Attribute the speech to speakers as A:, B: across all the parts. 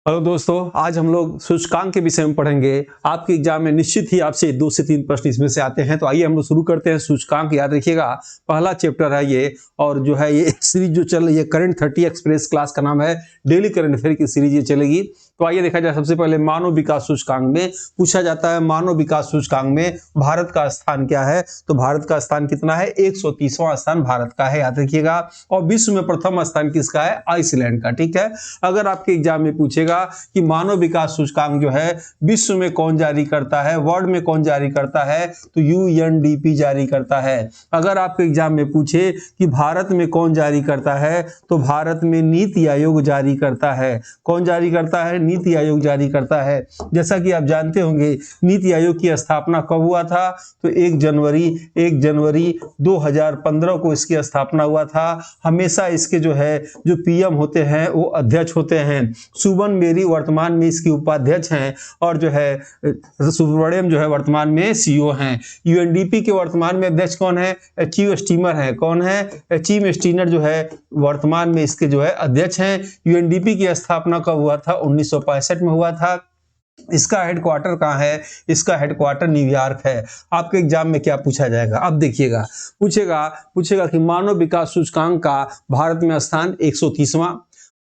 A: Hello दोस्तों, आज हम लोग सूचकांक के विषय में पढ़ेंगे। आपके एग्जाम में निश्चित ही आपसे 2 से 3 प्रश्न इसमें से आते हैं। तो आइए हम लोग शुरू करते हैं। सूचकांक याद रखिएगा, पहला चैप्टर है ये, और जो है ये सीरीज जो चल रही है करंट 30 एक्सप्रेस क्लास का नाम है। डेली करंट अफेयर की सीरीज ये चलेगी। तो आइए देखा जाए। सबसे पहले मानव विकास सूचकांक में पूछा जाता है, मानव विकास सूचकांक में भारत का स्थान क्या है। तो भारत का स्थान कितना है? 130वां स्थान भारत का है, याद रखिएगा। और विश्व में प्रथम स्थान किसका है? आइसलैंड का। ठीक है। अगर आपके एग्जाम में पूछेगा कि मानव विकास सूचकांक जो है विश्व में कौन जारी करता है, वर्ल्ड में कौन जारी करता है, तो यूएनडीपी जारी करता है। अगर आपके एग्जाम में पूछे कि भारत में कौन जारी करता है, तो भारत में नीति आयोग जारी करता है। कौन जारी करता है? नीति आयोग जारी करता है। जैसा कि आप जानते होंगे नीति आयोग की स्थापना कब हुआ था, तो 1 जनवरी 2015 को इसकी स्थापना हुआ था। हमेशा इसके जो पीएम होते हैं वो अध्यक्ष होते हैं। सुबन मेरी वर्तमान में इसकी उपाध्यक्ष हैं, और सुब्रमण्यम जो है वर्तमान में सीईओ हैं। यूएनडीपी के वर्तमान में अध्यक्ष कौन है? एचयू स्टीमर है। कौन है? एचयू स्टीनर जो है वर्तमान में इसके अध्यक्ष हैं। यूएनडीपी की स्थापना कब हुआ था? 1965 में हुआ था। इसका हेडक्वार्टर कहाँ है? इसका हेडक्वार्टर न्यूयॉर्क है। आपके एग्जाम में क्या पूछा जाएगा? अब देखिएगा, पूछेगा कि मानव विकास सूचकांक का भारत में स्थान 130वां।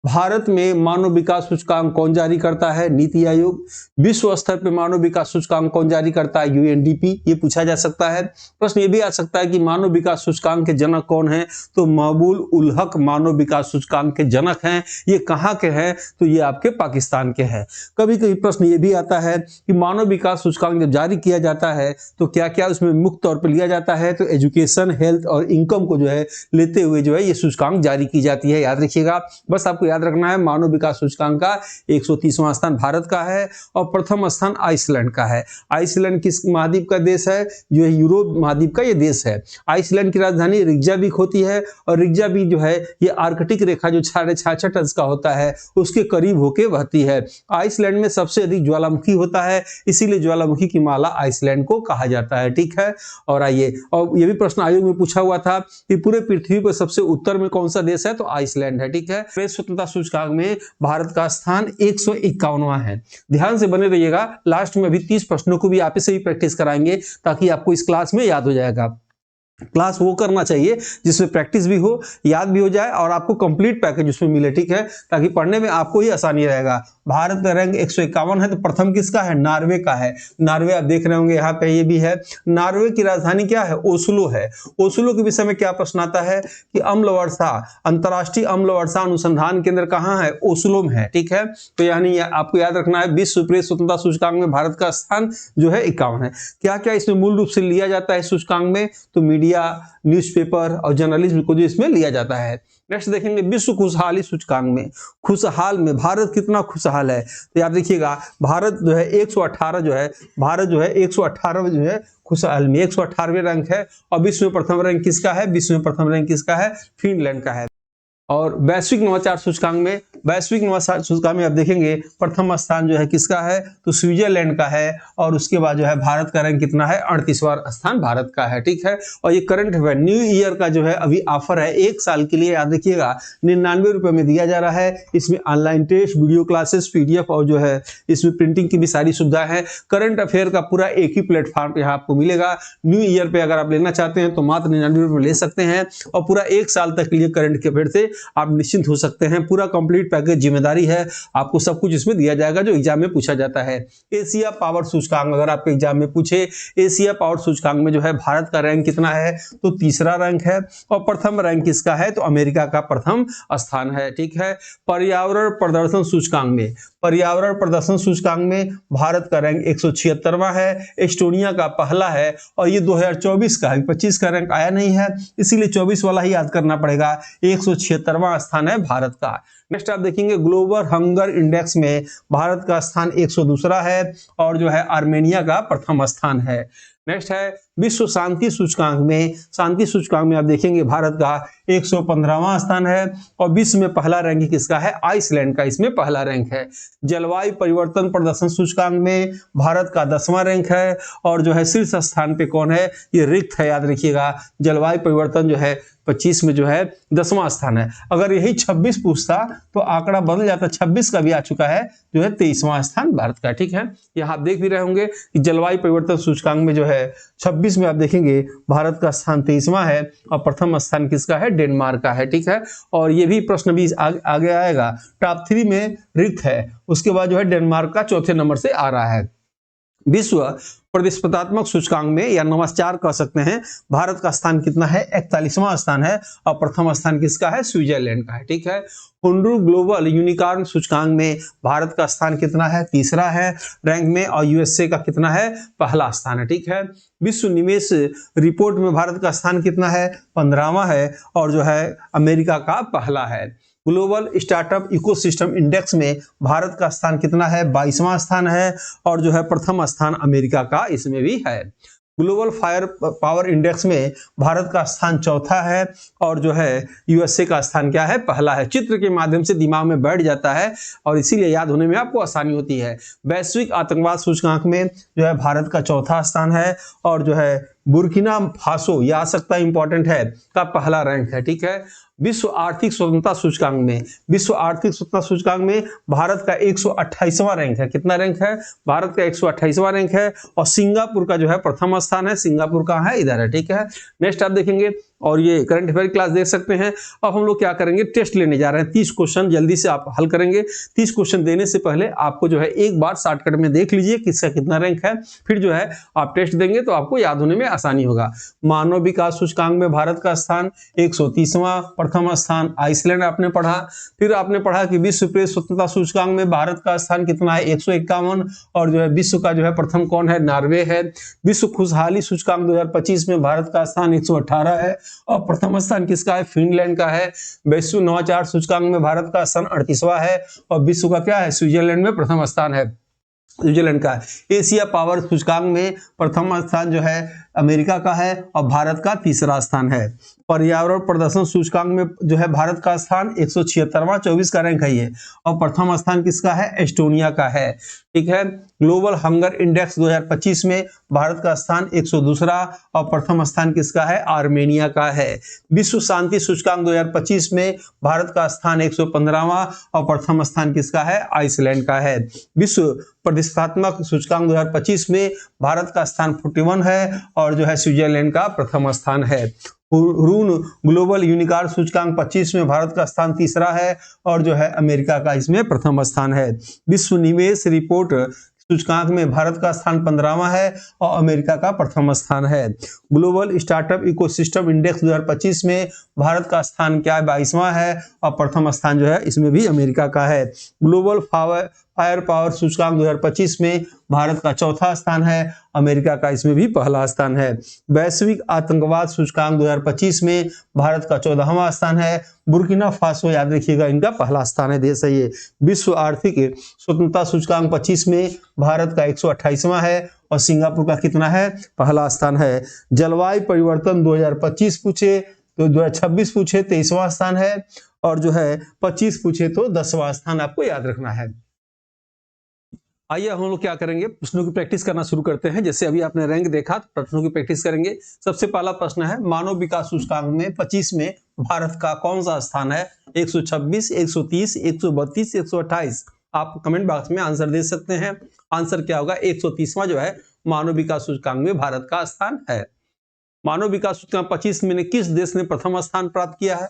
A: भारत में मानव विकास सूचकांक कौन जारी करता है? नीति आयोग। विश्व स्तर पर मानव विकास सूचकांक कौन जारी करता है? यूएनडीपी। ये पूछा जा सकता है। प्रश्न ये भी आ सकता है कि मानव विकास सूचकांक के जनक कौन है? तो मकबूल उल हक मानव विकास सूचकांक के जनक हैं। ये कहाँ के हैं? तो ये आपके पाकिस्तान के हैं। कभी कभी प्रश्न ये भी आता है कि मानव विकास सूचकांक जब जारी किया जाता है तो क्या क्या उसमें मुक्त तौर पर लिया जाता है? तो एजुकेशन, हेल्थ और इनकम को लेते हुए ये सूचकांक जारी की जाती है। याद रखिएगा, बस आपको याद रखना है मानव विकास सूचकांक का 130वां स्थान भारत का है, और प्रथम स्थान आइसलैंड का है। आइसलैंड किस महाद्वीप का देश है? जो है यूरोप महाद्वीप का ये देश है। आइसलैंड की राजधानी रिकजाविक होती है, और रिकजाविक जो है ये आर्कटिक रेखा जो 66 अंश का होता है उसके करीब होके बहती है। आइसलैंड में सबसे अधिक ज्वालामुखी होता है, इसीलिए ज्वालामुखी की माला आइसलैंड को कहा जाता है। ठीक है। और आइए, और ये भी प्रश्न आयोग में पूछा हुआ था कि पूरे पृथ्वी पर सबसे उत्तर में कौन सा देश है? तो आइसलैंड है। ठीक है। प्रेस स्वतंत्रता सूचकांक में भारत का स्थान 151वां है। ध्यान से बने रहिएगा, लास्ट में अभी 30 प्रश्नों को भी आप से ही प्रैक्टिस कराएंगे ताकि आपको इस क्लास में याद हो जाएगा। क्लास वो करना चाहिए जिसमें प्रैक्टिस भी हो, याद भी हो जाए, और आपको कंप्लीट पैकेज उसमें मिले। ठीक है, ताकि पढ़ने में आपको ही आसानी रहेगा। भारत का रैंक 151 है, तो प्रथम किसका है? नॉर्वे का है। नॉर्वे आप देख रहे होंगे यहाँ पे, ये भी है। नॉर्वे की राजधानी क्या है? ओस्लो है। ओस्लो के विषय में क्या प्रश्न आता है कि अम्ल वर्षा, अंतरराष्ट्रीय अम्ल वर्षा अनुसंधान केंद्र कहाँ है? ओस्लो में है। ठीक है। तो यानी आपको याद रखना है विश्व प्रेस स्वतंत्रता सूचकांक में भारत का स्थान 51 है। क्या क्या इसमें मूल रूप से लिया जाता है सूचकांक में? तो मीडिया, न्यूज़पेपर और जर्नलिज्म को जो इसमें लिया जाता है। नेक्स्ट देखेंगे विश्व खुशहाली सूचकांक में। खुशहाल में भारत कितना खुशहाल है? तो याद रखिएगा, भारत 118 भारत 118 खुशहाल में 118वें रैंक है। और विश्व में प्रथम रैंक किसका है? विश्व में प्रथम रैंक किसका है? फिनलैंड का है। और वैश्विक नवाचार सूचकांक में आप देखेंगे प्रथम स्थान किसका है? तो स्विट्जरलैंड का है। और उसके बाद भारत का रैंक कितना है? 38वां स्थान भारत का है। ठीक है। और ये करंट न्यू ईयर का अभी ऑफर है 1 साल के लिए। याद रखिएगा, 99 रुपए में दिया जा रहा है। इसमें online test, video classes, PDF और इसमें प्रिंटिंग की भी सारी सुविधा है। करंट अफेयर का पूरा एक ही प्लेटफॉर्म यहाँ आपको मिलेगा। न्यू ईयर पे अगर आप लेना चाहते हैं तो मात्र 99 रुपए में ले सकते हैं, और पूरा 1 साल तक के लिए करंट अफेयर से आप निश्चिंत हो सकते हैं। पूरा कंप्लीट पैकेज जिम्मेदारी है, आपको सब कुछ इसमें दिया जाएगा जो एग्जाम में पूछा जाता है। एशिया पावर सूचकांक अगर आपके एग्जाम में पूछे, एशिया पावर सूचकांक में भारत का रैंक कितना है? तो 3रा रैंक है। और प्रथम रैंक किसका है? तो अमेरिका का प्रथम स्थान है। ठीक है। पर्यावरण प्रदर्शन सूचकांक में भारत का रैंक 176वां है। एस्टोनिया का पहला है, और ये 2024 का है, 25 का रैंक आया नहीं है, इसीलिए 24 वाला ही याद करना पड़ेगा। 176वां स्थान है भारत का। नेक्स्ट आप देखेंगे ग्लोबल हंगर इंडेक्स में भारत का स्थान 102 है, और आर्मेनिया का प्रथम स्थान है। नेक्स्ट है विश्व शांति सूचकांक में, शांति सूचकांक में आप देखेंगे भारत का 115वां स्थान है और विश्व में पहला रैंक किसका है, आइसलैंड का इसमें पहला रैंक है। जलवायु परिवर्तन प्रदर्शन सूचकांक में भारत का 10वां रैंक है और जो है शीर्ष स्थान पे कौन है, ये रिक्त है, याद रखिएगा। जलवायु परिवर्तन जो है 25 में जो है 10वां स्थान है। अगर यही 26 पूछता तो आंकड़ा बदल जाता, 26 का भी आ चुका है, जो है 23वां स्थान भारत का। ठीक है, यहाँ आप देख भी रहे होंगे कि जलवायु परिवर्तन सूचकांक में जो है 26 में आप देखेंगे भारत का स्थान 23वां है और प्रथम स्थान किसका है, डेनमार्क का है। ठीक है, और ये भी प्रश्न भी आगे आएगा, टॉप 3 में रिक्त है, उसके बाद जो है डेनमार्क का चौथे नंबर से आ रहा है। विश्व प्रतिस्पर्धात्मक सूचकांक में या नवाचार कह सकते हैं, भारत का स्थान कितना है, 41वां स्थान है और प्रथम स्थान किसका है, स्विट्जरलैंड का है। ठीक है, हुंडू ग्लोबल यूनिकॉर्न सूचकांक में भारत का स्थान कितना है, तीसरा है रैंक में और यूएसए का कितना है, पहला स्थान है। ठीक है, विश्व निवेश रिपोर्ट में भारत का स्थान कितना है, 15वां है और जो है अमेरिका का पहला है। ग्लोबल स्टार्टअप इकोसिस्टम इंडेक्स में भारत का स्थान कितना है, 22वां स्थान है और जो है प्रथम स्थान अमेरिका का इसमें भी है। ग्लोबल फायर पावर इंडेक्स में भारत का स्थान चौथा है और जो है यूएसए का स्थान क्या है, पहला है। चित्र के माध्यम से दिमाग में बैठ जाता है और इसीलिए याद होने में आपको आसानी होती है। वैश्विक आतंकवाद सूचकांक में जो है भारत का चौथा स्थान है और जो है बुर्किना फासो, यह आ सकता है इंपॉर्टेंट है, का पहला रैंक है। ठीक है, विश्व आर्थिक स्वतंत्रता सूचकांक में, विश्व आर्थिक स्वतंत्रता सूचकांक में भारत का 128वां रैंक है। कितना रैंक है, भारत का 128वां रैंक है और सिंगापुर का जो है प्रथम स्थान है। सिंगापुर कहाँ है, इधर है। ठीक है, नेक्स्ट आप देखेंगे और ये करंट अफेयर क्लास देख सकते हैं। अब हम लोग क्या करेंगे, टेस्ट लेने जा रहे हैं। 30 क्वेश्चन जल्दी से आप हल करेंगे। 30 क्वेश्चन देने से पहले आपको जो है एक बार शॉर्टकट में देख लीजिए किसका कितना रैंक है, फिर जो है आप टेस्ट देंगे तो आपको याद होने में आसानी होगा। मानव विकास सूचकांक में भारत का स्थान 130वां, प्रथम स्थान आइसलैंड आपने पढ़ा। फिर आपने पढ़ा कि विश्व प्रेस स्वतंत्रता सूचकांक में भारत का स्थान कितना है, 151 और जो है विश्व का जो है प्रथम कौन है, नॉर्वे है। विश्व खुशहाली सूचकांक 2025 में भारत का स्थान 118 है और प्रथम स्थान किसका है, फिनलैंड का है। वैश्विक नवाचार सूचकांक में भारत का स्थान 38वां है और विश्व का क्या है, स्विट्जरलैंड में प्रथम स्थान है, स्विट्जरलैंड का। एशिया पावर सूचकांक में प्रथम स्थान जो है अमेरिका का है और भारत का तीसरा स्थान है। पर्यावरण प्रदर्शन सूचकांक में जो है भारत का स्थान 176वां, 24 का रैंक है ये और प्रथम स्थान किसका है, एस्टोनिया का है। ठीक है, ग्लोबल हंगर इंडेक्स 2025 में भारत का स्थान 102 और प्रथम स्थान किसका है, आर्मेनिया का है। विश्व शांति सूचकांक 2025 में भारत का स्थान 115वां और प्रथम स्थान किसका है, आइसलैंड का है। विश्व प्रतिस्पर्धात्मक सूचकांक 2025 में भारत का स्थान 41 है और जो है स्विट्जरलैंड का प्रथम स्थान है। रून ग्लोबल यूनिकॉर्न सूचकांक 25 में भारत का स्थान तीसरा है और जो है अमेरिका का इसमें प्रथम स्थान है। विश्व निवेश रिपोर्ट सूचकांक में भारत का स्थान 15वां है और अमेरिका का प्रथम स्थान है। ग्लोबल स्टार्टअप इकोसिस्टम इंडेक्स 2025 में भारत का स्थान क्या है, 22वां है और प्रथम स्थान जो है इसमें भी अमेरिका का है। ग्लोबल फायर पावर सूचकांक 2025 में भारत का चौथा स्थान है, अमेरिका का इसमें भी पहला स्थान है। वैश्विक आतंकवाद सूचकांक 2025 में भारत का 14वां स्थान है। बुर्किना फासो, याद रखिएगा, इनका पहला स्थान है, देश है ये। विश्व आर्थिक स्वतंत्रता सूचकांक 25 में भारत का 128वां है और सिंगापुर का कितना है, पहला स्थान है। जलवायु परिवर्तन 2025 पूछे तो 2026 पूछे 23वां स्थान है और जो है 25 पूछे तो 10वां स्थान आपको याद रखना है। आइए हम लोग क्या करेंगे, प्रश्नों की प्रैक्टिस करना शुरू करते हैं। जैसे अभी आपने रैंक देखा तो प्रश्नों की प्रैक्टिस करेंगे। सबसे पहला प्रश्न है, मानव विकास सूचकांक में 25 में भारत का कौन सा स्थान है, 126, 130, 132, 128। आप कमेंट बॉक्स में आंसर दे सकते हैं। आंसर क्या होगा, 130वां जो है मानव विकास सूचकांक में भारत का स्थान है। मानव विकास सूचकांक 25 में किस देश ने प्रथम स्थान प्राप्त किया है,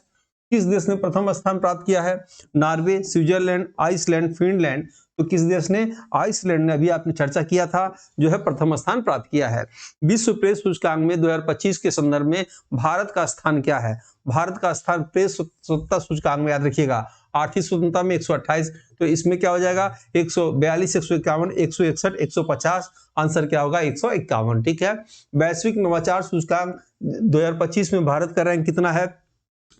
A: किस देश ने प्रथम स्थान प्राप्त किया है, नॉर्वे, स्विट्जरलैंड, आइसलैंड, फिनलैंड। तो किस देश ने, आइसलैंड ने, अभी आपने चर्चा किया था, जो है प्रथम स्थान प्राप्त किया है। विश्व प्रेस सूचकांक में 2025 के संदर्भ में भारत का स्थान क्या है, भारत का स्थान प्रेस स्वतंत्रता सूचकांक में याद रखिएगा, आर्थिक स्वतंत्रता में 128, तो इसमें क्या हो जाएगा 142, 151, 161, 150। आंसर क्या होगा 151। ठीक है, वैश्विक नवाचार सूचकांक 2025 में भारत का रैंक कितना है,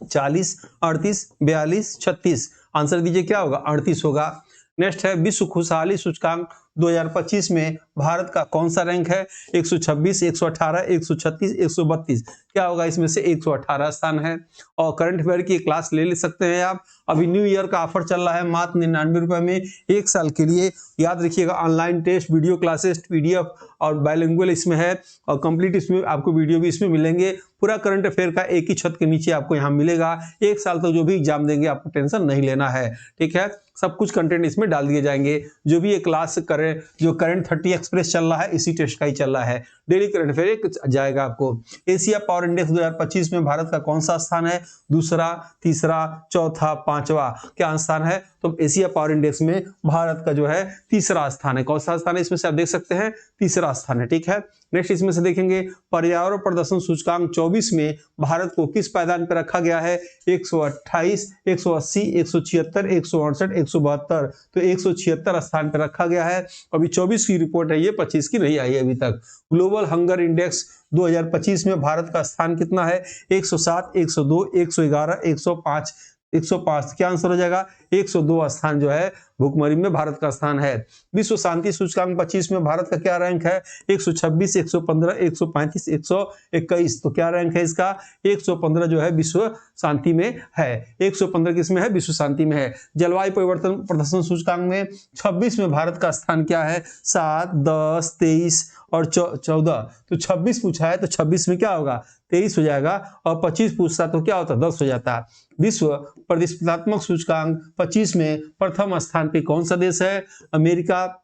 A: 40, 38, 42, 36। आंसर दीजिए क्या होगा, 38 होगा। नेक्स्ट है विश्व खुशहाली सूचकांक 2025 में भारत का कौन सा रैंक है? 126, 118, 136, 132। क्या होगा इसमें से? 118 स्थान है। और करंट अफेयर की क्लास ले सकते हैं आप। अभी न्यू ईयर का ऑफर चल रहा है मात्र 99 रुपए में 1 साल के लिए। याद रखिएगा, online test, video classes, PDF और बाइलिंगुअल इसमें है, और कंप्लीट इसमें आपको वीडियो भी इसमें मिलेंगे। पूरा करंट अफेयर का एक ही छत के नीचे आपको यहाँ मिलेगा। 1 साल तक जो भी एग्जाम देंगे आपको टेंशन नहीं लेना है, ठीक है। सब कुछ कंटेंट इसमें डाल दिए जाएंगे। जो भी ये क्लास करें, जो करंट 30 एक्सप्रेस चल रहा है इसी टेस्ट का ही चल रहा है। डेली करंट अफेयर जाएगा आपको। एशिया पावर इंडेक्स 2025 में भारत का कौन सा स्थान है? दूसरा, तीसरा, चौथा, पांचवा, क्या स्थान है? तो एशिया पावर इंडेक्स में भारत का जो है तीसरा स्थान है। कौन सा स्थान है इसमें से आप देख सकते हैं? तीसरा स्थान है, ठीक है। नेक्स्ट इसमें से देखेंगे, पर्यावरण प्रदर्शन सूचकांक 24 में भारत को किस पायदान पर रखा गया है? 128, 180, 176, 168, 172। तो 176 स्थान पर रखा गया है। अभी 24 की रिपोर्ट है, ये 25 की नहीं आई है अभी तक। ग्लोबल हंगर इंडेक्स 2025 में भारत का स्थान कितना है? 107, 102, 111, 105, 105। क्या आंसर हो जाएगा? 102 स्थान जो है भुखमरी में भारत का स्थान है। विश्व शांति सूचकांक 25 में भारत का क्या रैंक है? 126, 115, 135, 121। तो क्या रैंक है इसका? 115 जो है विश्व शांति में है। 115 किस में है? विश्व शांति में है। जलवायु परिवर्तन प्रदर्शन सूचकांक में 26 में भारत का स्थान क्या है? 7, 10, 23 और 14। तो 26 पूछा है तो 26 में क्या होगा? 23 हो जाएगा। और 25 पूछता तो क्या होता? 10 हो जाता। विश्व प्रतिस्पर्धात्मक सूचकांक 25 में प्रथम स्थान पे कौन सा देश है? America,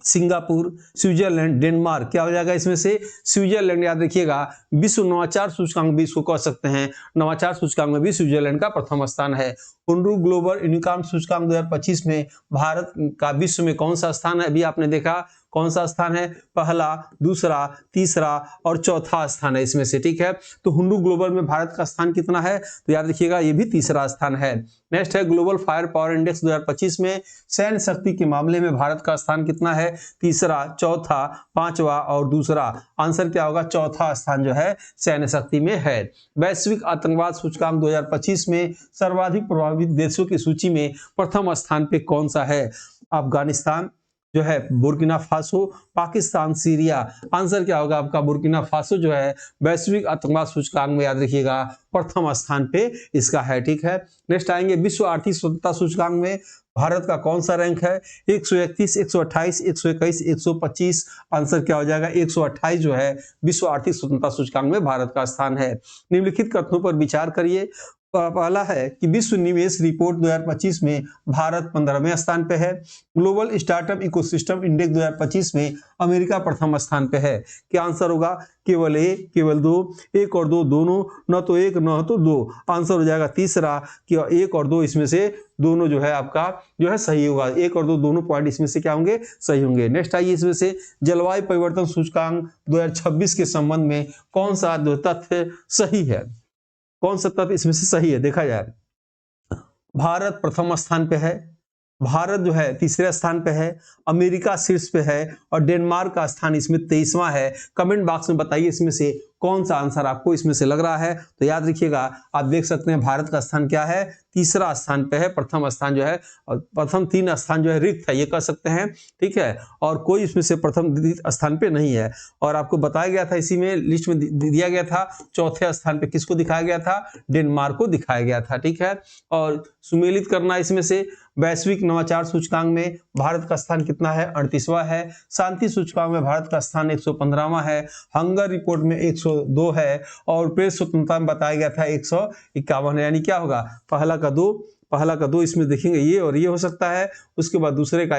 A: Singapore, Switzerland, Denmark. क्या हो जाएगा इसमें से? स्विट्जरलैंड। याद रखिएगा, विश्व नवाचार सूचकांक भी इसको कह सकते हैं। नवाचार सूचकांक में भी स्विट्जरलैंड का प्रथम स्थान है। हुंडरू ग्लोबल यूनिकॉर्न सूचकांक 2025 में भारत का विश्व में कौन सा स्थान है? अभी आपने देखा कौन सा स्थान है? पहला, दूसरा, तीसरा और चौथा स्थान है इसमें से, ठीक है। तो हुंडरू ग्लोबल में भारत का स्थान कितना है? तो याद रखिएगा ये भी तीसरा स्थान है। नेक्स्ट है ग्लोबल फायर पावर इंडेक्स 2025 में सैन्य शक्ति के मामले में भारत का स्थान कितना है? तीसरा, चौथा, पांचवा और दूसरा। आंसर क्या होगा? चौथा स्थान जो है सैन्य शक्ति में है। वैश्विक आतंकवाद सूचकांक 2025 में सर्वाधिक प्रभावित देशों की सूची में प्रथम स्थान पे कौन सा है? अफगानिस्तान जो है, Burkina Faso, Pakistan, Syria. Answer क्या होगा आपका? बुर्किना फासो जो है वैश्विक आतंकवाद सूचकांक में याद रखिएगा प्रथम स्थान पे इसका है, ठीक है। नेक्स्ट आएंगे विश्व आर्थिक स्वतंत्रता सूचकांक में भारत का कौन सा रैंक है? 131, 128, 121, 125। आंसर क्या हो जाएगा? 128 जो है विश्व आर्थिक स्वतंत्रता सूचकांक में भारत का स्थान है। निम्नलिखित कथनों पर विचार करिए। पहला है कि विश्व निवेश रिपोर्ट 2025 में भारत 15वें स्थान पे है। ग्लोबल स्टार्टअप इकोसिस्टम इंडेक्स 2025 में अमेरिका प्रथम स्थान पे है। क्या आंसर होगा? केवल एक, केवल दो, एक और दो दोनों, न तो एक न तो दो। आंसर हो जाएगा तीसरा कि एक और दो इसमें से दोनों जो है आपका जो है सही होगा। एक और दो दोनों पॉइंट इसमें से क्या होंगे? सही होंगे। नेक्स्ट आइए इसमें से जलवायु परिवर्तन सूचकांक 2026 के संबंध में कौन सा तथ्य सही है? कौन सा तथ्य इसमें से सही है? देखा जाए, भारत प्रथम स्थान पे है, भारत जो है तीसरे स्थान पे है, अमेरिका शीर्ष पे है और डेनमार्क का स्थान इसमें 23वां है। कमेंट बॉक्स में बताइए इसमें से कौन सा आंसर आपको इसमें से लग रहा है। तो याद रखिएगा, आप देख सकते हैं भारत का स्थान क्या है? तीसरा स्थान पे है। प्रथम स्थान जो है, प्रथम 3 स्थान जो है रिक्त है, ये कह सकते हैं, ठीक है। और कोई इसमें से प्रथम स्थान पे नहीं है। और आपको बताया गया था, इसी में लिस्ट में दिया गया था, चौथे स्थान पे किसको दिखाया गया था? डेनमार्क को दिखाया गया था, ठीक है। और सुमेलित करना इसमें से वैश्विक नवाचार सूचकांक में भारत का स्थान कितना है? 38वां है। शांति सूचकांक में भारत का स्थान 115वां है। हंगर रिपोर्ट में 102 है और प्रेस स्वतंत्रता में बताया गया था 151 है। यानी क्या होगा? पहला का दो इसमें देखेंगे ये और ये हो सकता है, उसके बाद दूसरे का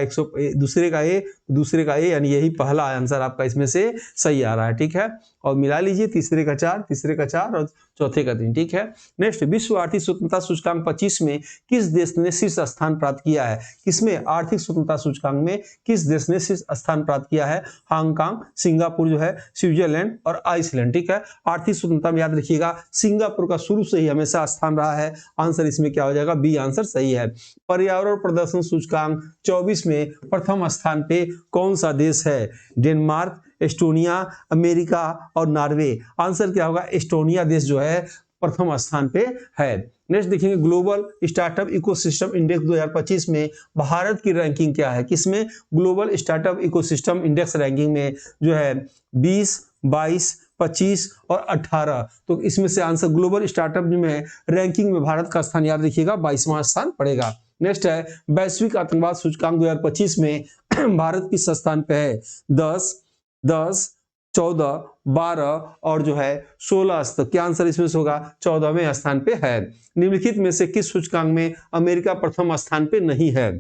A: दूसरे का ए, यानी यही पहला आंसर आपका इसमें से सही आ रहा है, ठीक है। और मिला लीजिए तीसरे का 4 और चौथे का 3, ठीक है। नेक्स्ट, विश्व आर्थिक स्वतंत्रता सूचकांक 25 में किस देश ने शीर्ष स्थान प्राप्त किया है? किसमें? आर्थिक स्वतंत्रता सूचकांक में किस देश ने शीर्ष स्थान प्राप्त किया है? हांगकांग, सिंगापुर जो है, स्विट्जरलैंड और आइसलैंड, ठीक है। आर्थिक स्वतंत्रता में याद रखिएगा सिंगापुर का शुरू से ही हमेशा स्थान रहा है। आंसर इसमें क्या हो जाएगा? बी आंसर सही है। पर्यावरण प्रदर्शन सूचकांक 24 में प्रथम स्थान पे कौन सा देश है? डेनमार्क, एस्टोनिया, अमेरिका और नॉर्वे। आंसर क्या होगा? एस्टोनिया देश जो है प्रथम स्थान पे है। नेक्स्ट देखेंगे ग्लोबल स्टार्टअप इकोसिस्टम इंडेक्स 2025 में भारत की रैंकिंग क्या है, किसमें, global startup ecosystem index ranking में जो है 20, 22, 25 और 18। तो इसमें से आंसर ग्लोबल स्टार्टअप में रैंकिंग में भारत का स्थान याद रखिएगा 22वां स्थान पड़ेगा। नेक्स्ट है वैश्विक आतंकवाद सूचकांक 2025 में भारत किस स्थान पे है, 10, 14, 12 और जो है 16। तो क्या आंसर इसमें से होगा, 14वें स्थान पे है। निम्नलिखित में से किस सूचकांक में अमेरिका प्रथम स्थान पे नहीं है,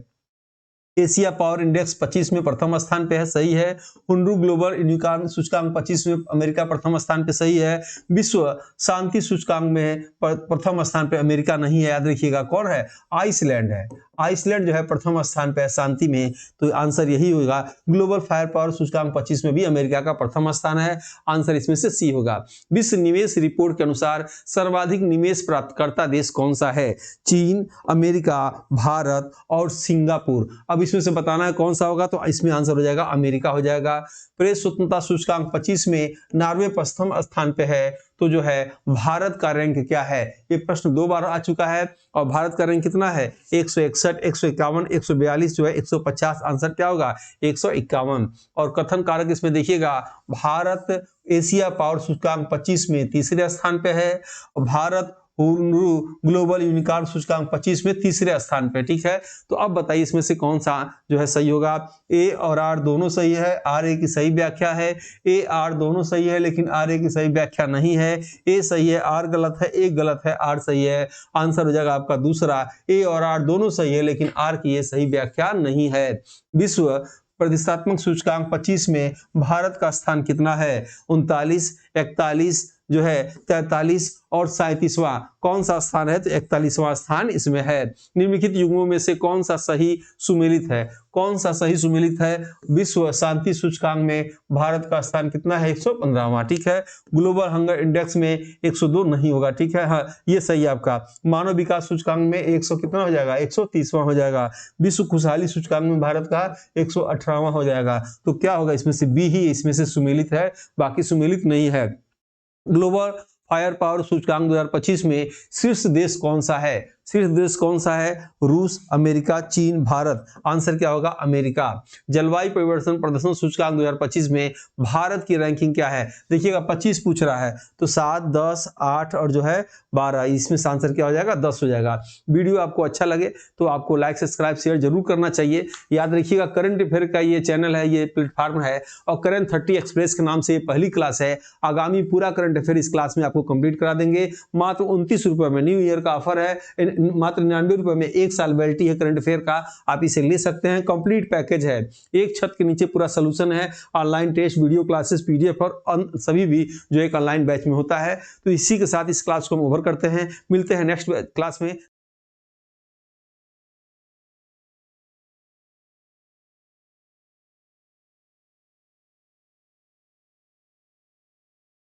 A: एशिया पावर इंडेक्स 25 में प्रथम स्थान पे है, सही है। हुंड्रू ग्लोबल यूनिकॉर्न सूचकांक 25 में अमेरिका प्रथम स्थान पे, सही है। विश्व शांति सूचकांक में प्रथम स्थान पे अमेरिका नहीं है, याद रखिएगा। कौन है, आइसलैंड है। आइसलैंड जो है प्रथम स्थान पे है शांति में, तो आंसर यही होगा। ग्लोबल फायर पावर सूचकांक 25 में भी अमेरिका का प्रथम स्थान है, आंसर इसमें से सी होगा। विश्व निवेश रिपोर्ट के अनुसार सर्वाधिक निवेश प्राप्तकर्ता देश कौन सा है, चीन, अमेरिका, भारत और सिंगापुर। अब इसमें से बताना है कौन सा होगा, तो इसमें आंसर हो जाएगा अमेरिका हो जाएगा। प्रेस स्वतंत्रता सूचकांक 25 में नॉर्वे प्रथम स्थान पे है, तो जो है भारत का रैंक क्या है, ये प्रश्न 2 बार आ चुका है। और भारत का रैंक कितना है, 161, 151, 142 जो है 150, आंसर क्या होगा 151। और कथन कारक इसमें देखिएगा, भारत एशिया पावर सूचकांक 25 में तीसरे स्थान पे है, भारत ग्लोबल यूनिकॉर्न सूचकांक 25 में तीसरे स्थान पे, ठीक है। तो अब बताइए इसमें से कौन सा जो है सही होगा। ए और आर दोनों सही है, आर ए की सही व्याख्या है। ए आर दोनों सही है लेकिन आर ए की सही व्याख्या नहीं है। ए सही है, आर गलत है, ए गलत है, आर सही है। आंसर हो जाएगा आपका दूसरा, ए और आर दोनों सही है लेकिन आर की ये सही व्याख्या नहीं है। विश्व प्रतिष्ठात्मक सूचकांक 25 में भारत का स्थान कितना है, 39, 41 जो है 43 और 37वां, कौन सा स्थान है, तो 41वां स्थान इसमें है। निम्नलिखित युग्मों में से कौन सा सही सुमेलित है, कौन सा सही सुमेलित है, विश्व शांति सूचकांक में भारत का स्थान कितना है, 115वां, ठीक है। ग्लोबल हंगर इंडेक्स में 102 नहीं होगा, ठीक है, हाँ ये सही है आपका। मानव विकास सूचकांक में 100 कितना हो जाएगा, 130वां हो जाएगा। विश्व खुशहाली सूचकांक में भारत का 118वां हो जाएगा। तो क्या होगा, इसमें से बी ही इसमें से सुमेलित है, बाकी सुमेलित नहीं है। ग्लोबल फायर पावर सूचकांक 2025 में शीर्ष देश कौन सा है, शीर्ष देश कौन सा है, रूस, अमेरिका, चीन, भारत। आंसर क्या होगा, अमेरिका। जलवायु परिवर्तन प्रदर्शन सूचकांक 2025 में भारत की रैंकिंग क्या है, देखिएगा 25 पूछ रहा है, तो 7, 10, 8 और जो है 12, इसमें से आंसर क्या हो जाएगा, 10 हो जाएगा। वीडियो आपको अच्छा लगे तो आपको लाइक, सब्सक्राइब, शेयर जरूर करना चाहिए। याद रखिएगा करंट अफेयर का ये चैनल है, ये प्लेटफॉर्म है और करंट 30 एक्सप्रेस के नाम से ये पहली क्लास है। आगामी पूरा करंट अफेयर इस क्लास में आपको कंप्लीट करा देंगे। मात्र 29 रुपए में न्यू ईयर का ऑफर है, मात्र 99 रुपए में 1 साल वैलिडिटी है करंट अफेयर का, आप इसे ले सकते हैं। कंप्लीट पैकेज है, एक छत के नीचे पूरा सोल्यूशन है, online test, video classes, PDF और सभी भी जो एक ऑनलाइन बैच में होता है। तो इसी के साथ इस क्लास को हम ओवर करते हैं, मिलते हैं नेक्स्ट क्लास में।